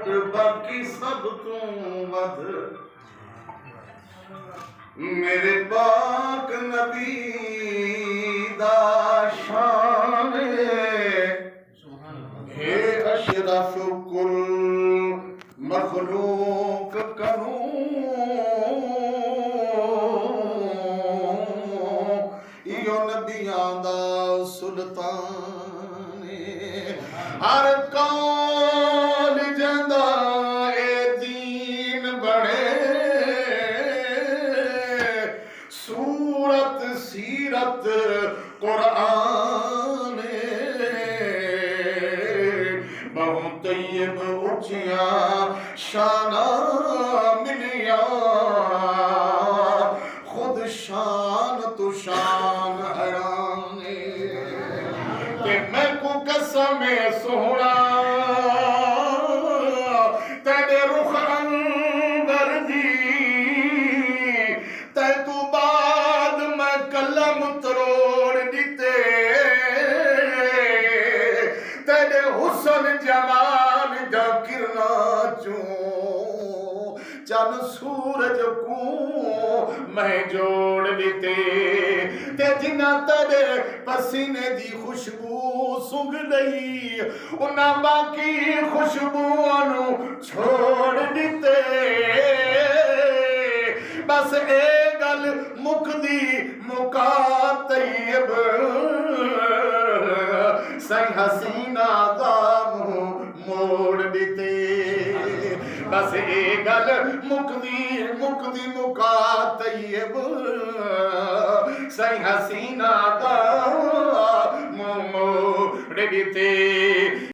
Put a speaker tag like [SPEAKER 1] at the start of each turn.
[SPEAKER 1] घट बाकी सब तू वध मेरे पाक नबी दा शान हे अशरफ कुल मखलूक कनू इयो नबियां दा सुल्तान हर कौल जंदा ए दीन बने सूरत सीरत कुरान बहुत तैयब उचिया शाना मिलिया खुद शान तू शान हैरान ते मैं को कसम सोहना तेरे रुख अंदर दी ते तू बाद मैं कलम तरोड़ दिते तेरे हुस्न जमाल दा किरना चूं चन सूरज को मैं जोड़ दिते ते जिन्ना तेरे पसीने दी खुशबू सुंघ लई उन्ना बाकी खुशबुआं नू छोड़ दिते बस ए गल मुकदी मुका तैयब सही हसीना दा मुंह मोड़ दिते बस ए गल मुकदी मुका तैयब सही हसीना दा मुंह मोड़ दिते।